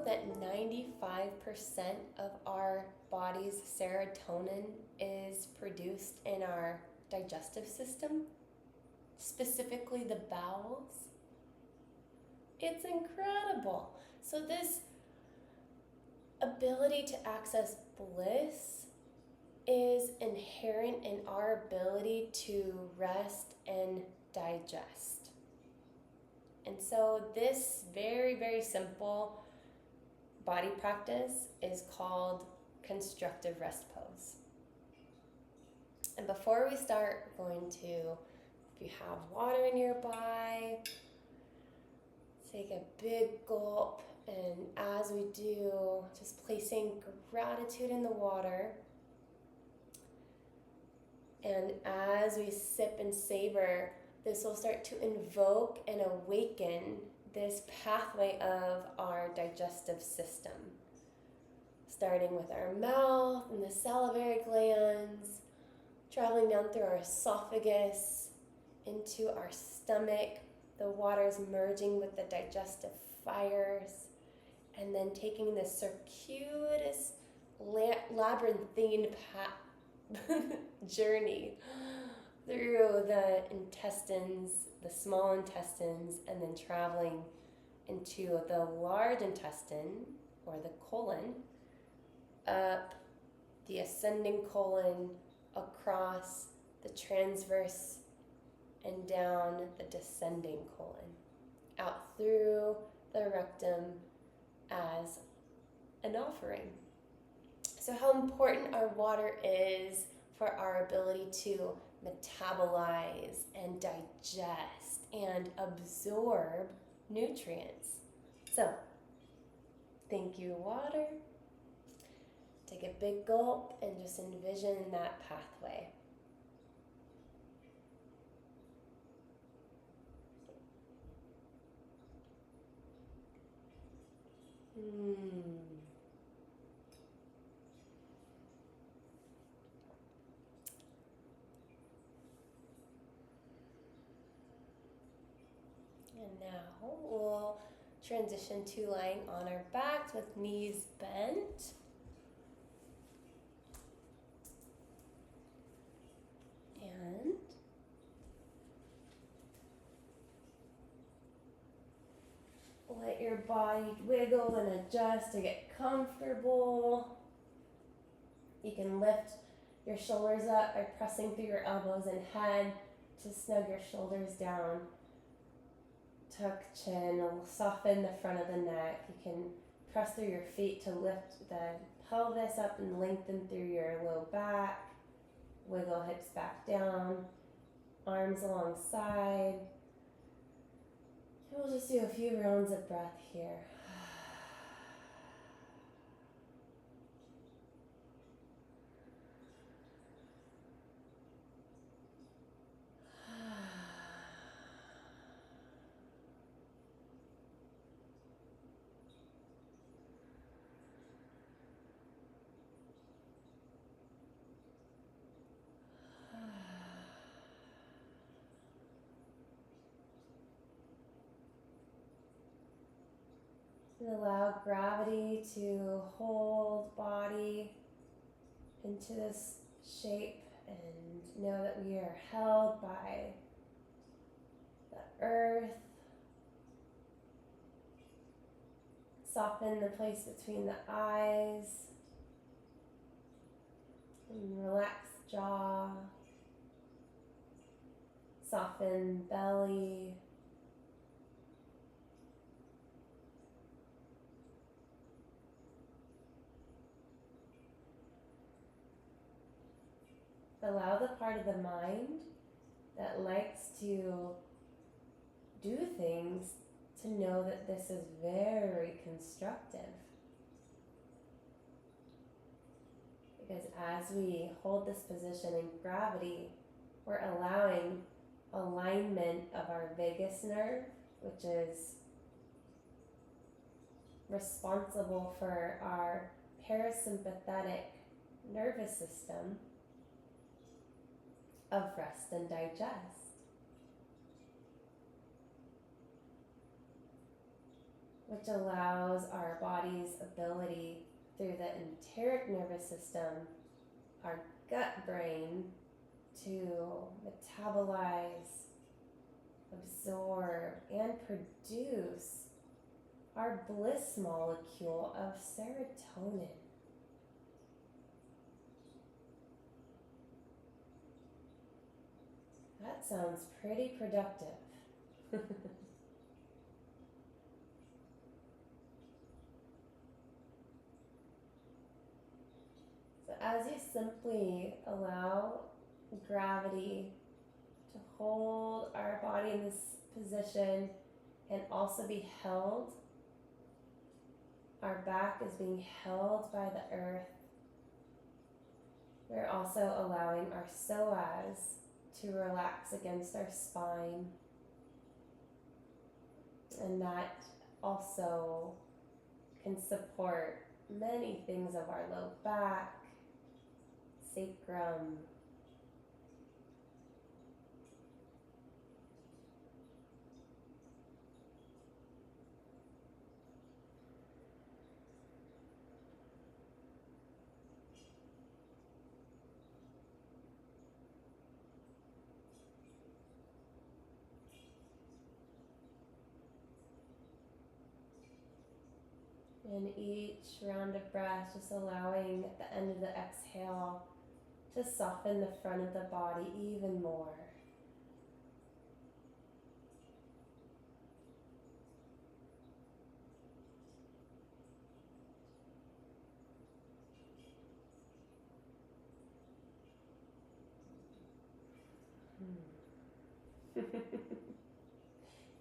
that 95% of our body's serotonin is produced in our digestive system, specifically the bowels? It's incredible. So this ability to access bliss is inherent in our ability to rest and digest. And so this very, very simple body practice is called Constructive Rest Pose. And before we start, we're going to, if you have water nearby, take a big gulp, and as we do, just placing gratitude in the water. And as we sip and savor, this will start to invoke and awaken this pathway of our digestive system, starting with our mouth and the salivary glands, traveling down through our esophagus, into our stomach, the waters merging with the digestive fires, and then taking this circuitous, labyrinthine journey through the intestines, the small intestines, and then traveling into the large intestine, or the colon, up the ascending colon, across the transverse, and down the descending colon, out through the rectum as an offering. So how important our water is for our ability to metabolize and digest and absorb nutrients. So, thank you, water. Take a big gulp and just envision that pathway. And now we'll transition to lying on our backs with knees bent. And let your body wiggle and adjust to get comfortable. You can lift your shoulders up by pressing through your elbows and head to snug your shoulders down. Tuck chin, soften the front of the neck. You can press through your feet to lift the pelvis up and lengthen through your low back. Wiggle hips back down, arms alongside. And we'll just do a few rounds of breath here. And allow gravity to hold body into this shape, and know that we are held by the earth. Soften the place between the eyes and relax jaw. Soften belly. Allow the part of the mind that likes to do things to know that this is very constructive. Because as we hold this position in gravity, we're allowing alignment of our vagus nerve, which is responsible for our parasympathetic nervous system, of rest and digest. which allows our body's ability through the enteric nervous system, our gut brain, to metabolize, absorb, and produce our bliss molecule of serotonin. That sounds pretty productive. So as you simply allow gravity to hold our body in this position and also be held, our back is being held by the earth. We're also allowing our psoas to relax against our spine, and that also can support many things of our low back, sacrum, and each round of breath just allowing at the end of the exhale to soften the front of the body even more.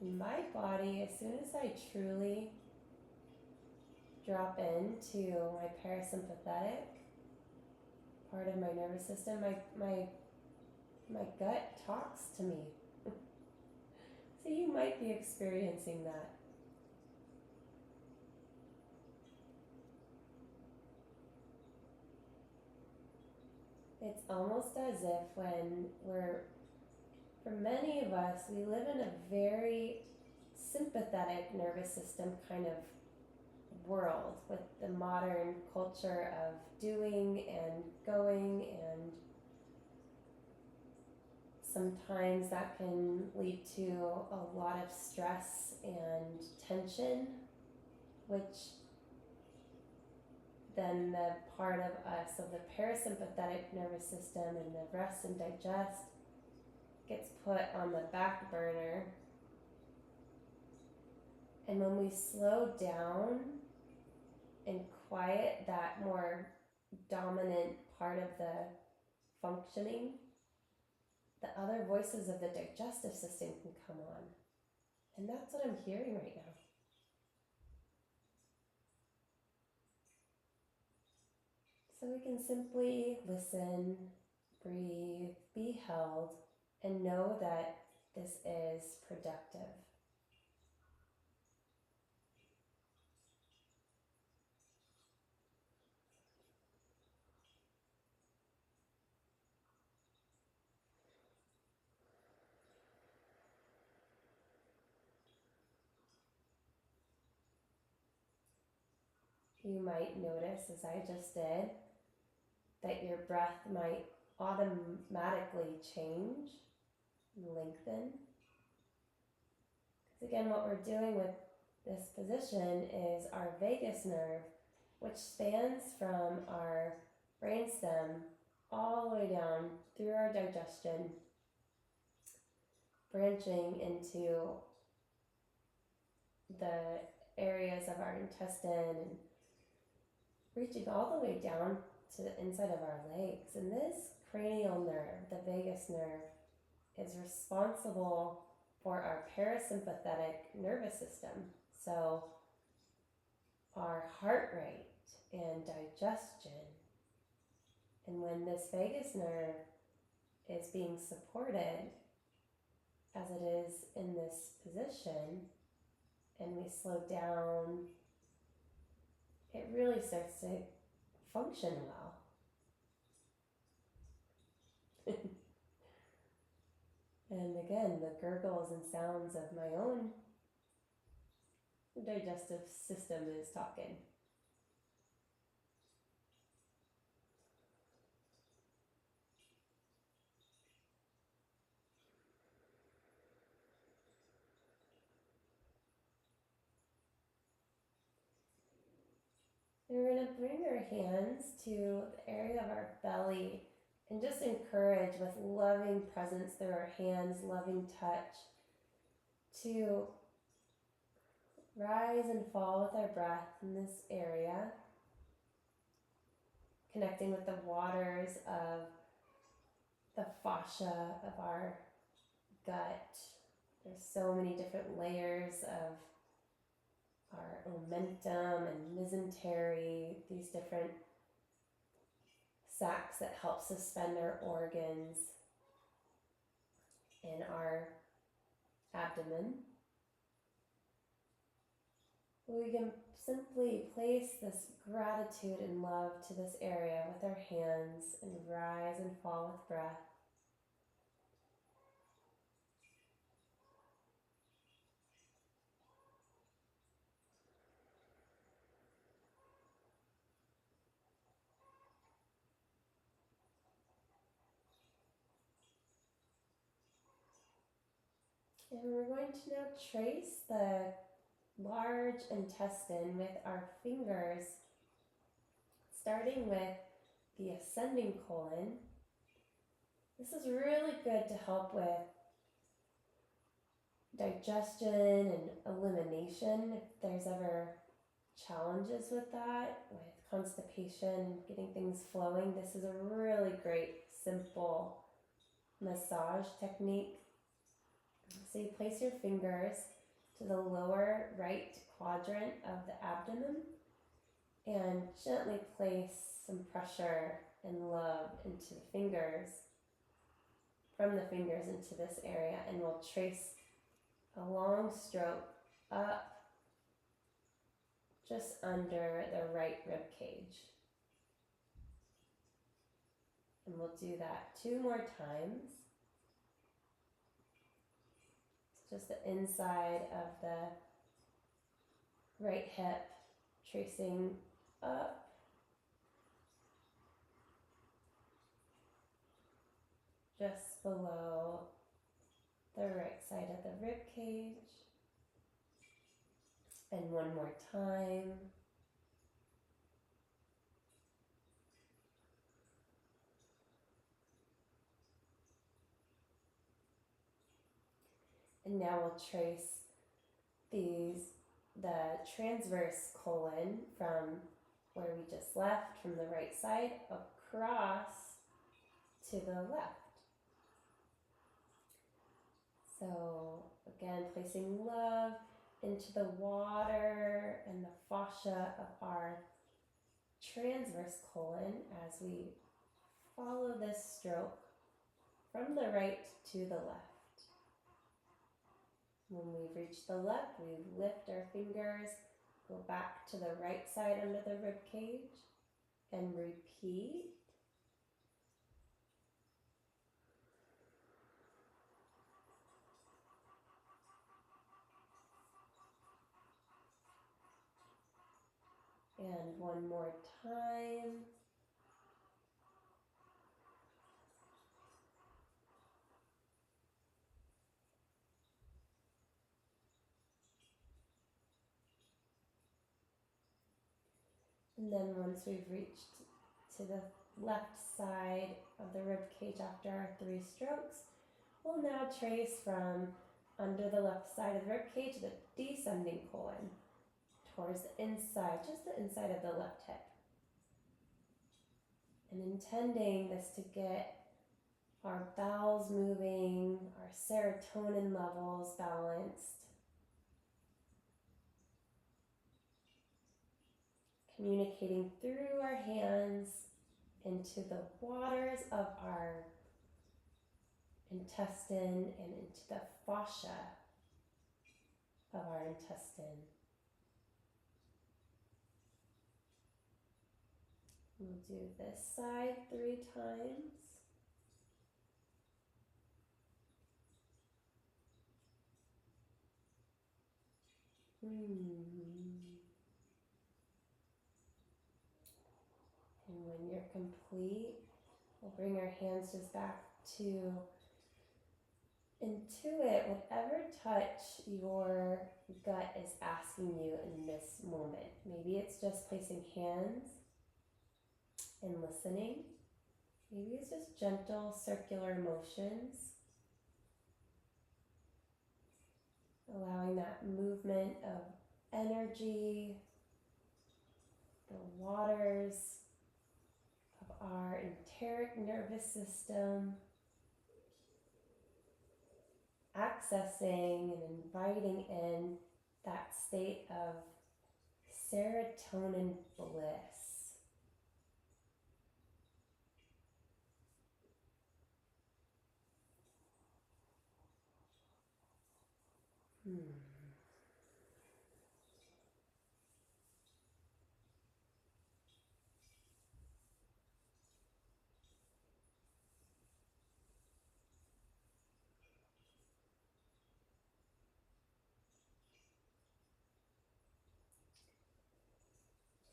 In my body, as soon as I truly drop into my parasympathetic part of my nervous system, my gut talks to me. So you might be experiencing that. It's almost as if for many of us, we live in a very sympathetic nervous system kind of world with the modern culture of doing and going, and sometimes that can lead to a lot of stress and tension, which then the part of us of the parasympathetic nervous system and the rest and digest gets put on the back burner. And when we slow down and quiet that more dominant part of the functioning, the other voices of the digestive system can come on. And that's what I'm hearing right now. So we can simply listen, breathe, be held, and know that this is productive. You might notice, as I just did, that your breath might automatically change and lengthen. Because again, what we're doing with this position is our vagus nerve, which spans from our brainstem all the way down through our digestion, branching into the areas of our intestine and reaching all the way down to the inside of our legs. And this cranial nerve, the vagus nerve, is responsible for our parasympathetic nervous system. So our heart rate and digestion. And when this vagus nerve is being supported, as it is in this position, and we slow down, it really starts to function well. And again, the gurgles and sounds of my own digestive system is talking. And we're going to bring our hands to the area of our belly and just encourage with loving presence through our hands, loving touch, to rise and fall with our breath in this area, connecting with the waters of the fascia of our gut. There's so many different layers of our omentum and mesentery, these different sacs that help suspend our organs in our abdomen. We can simply place this gratitude and love to this area with our hands and rise and fall with breath. And we're going to now trace the large intestine with our fingers, starting with the ascending colon. This is really good to help with digestion and elimination if there's ever challenges with that, with constipation, getting things flowing. This is a really great, simple massage technique. So you place your fingers to the lower right quadrant of the abdomen and gently place some pressure and love into the fingers, from the fingers into this area, and we'll trace a long stroke up just under the right rib cage. And we'll do that 2 more times. Just the inside of the right hip, tracing up just below the right side of the rib cage. And 1 more time. And now we'll trace the transverse colon from where we just left, from the right side, across to the left. So again, placing love into the water and the fascia of our transverse colon as we follow this stroke from the right to the left. When we've reached the left, we lift our fingers, go back to the right side under the rib cage, and repeat. And 1 more time. And then once we've reached to the left side of the rib cage after our 3 strokes, we'll now trace from under the left side of the rib cage the descending colon towards the inside, just the inside of the left hip. And intending this to get our bowels moving, our serotonin levels balanced, communicating through our hands into the waters of our intestine and into the fascia of our intestine. We'll do this side 3 times. And when you're complete, we'll bring our hands just back to intuit whatever touch your gut is asking you in this moment. Maybe it's just placing hands and listening. Maybe it's just gentle circular motions, allowing that movement of energy, the waters of our enteric nervous system, accessing and inviting in that state of serotonin bliss.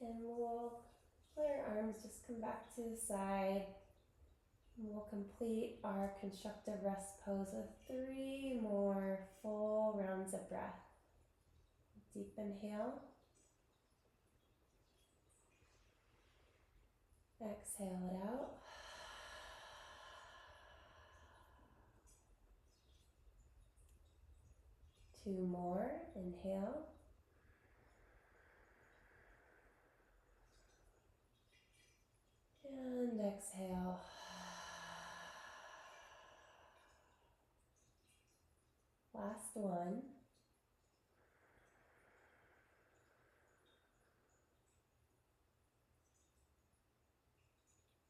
And we'll let our arms just come back to the side. And we'll complete our constructive rest pose with 3 more full rounds of breath. Deep inhale. Exhale it out. Two more. Inhale. And exhale. Last one.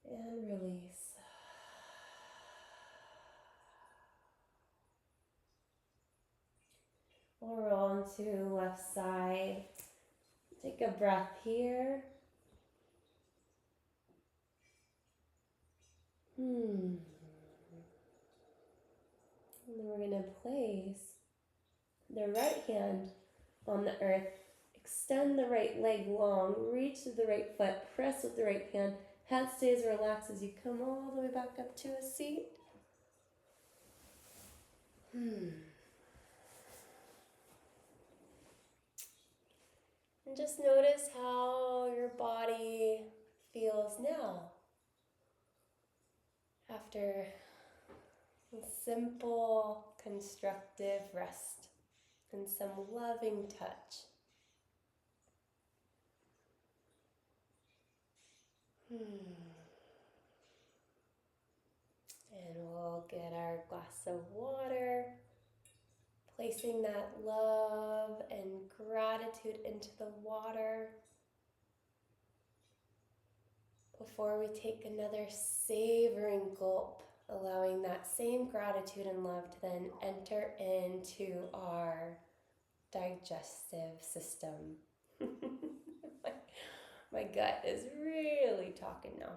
And release. We'll roll into left side. Take a breath here. And then we're going to place the right hand on the earth. Extend the right leg long. Reach to the right foot. Press with the right hand. Head stays relaxed as you come all the way back up to a seat. And just notice how your body feels now after a simple, constructive rest and some loving touch. And we'll get our glass of water, placing that love and gratitude into the water before we take another savoring gulp, allowing that same gratitude and love to then enter into our digestive system. My gut is really talking now.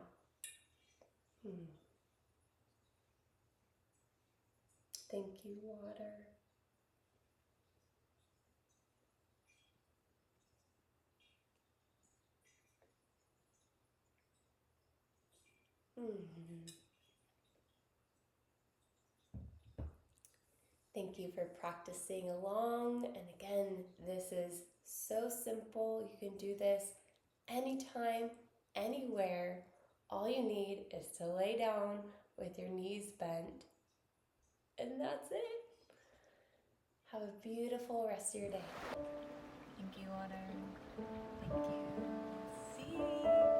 Thank you, water. Thank you for practicing along. And again, this is so simple. You can do this anytime, anywhere. All you need is to lay down with your knees bent. And that's it. Have a beautiful rest of your day. Thank you, water. Thank you. See.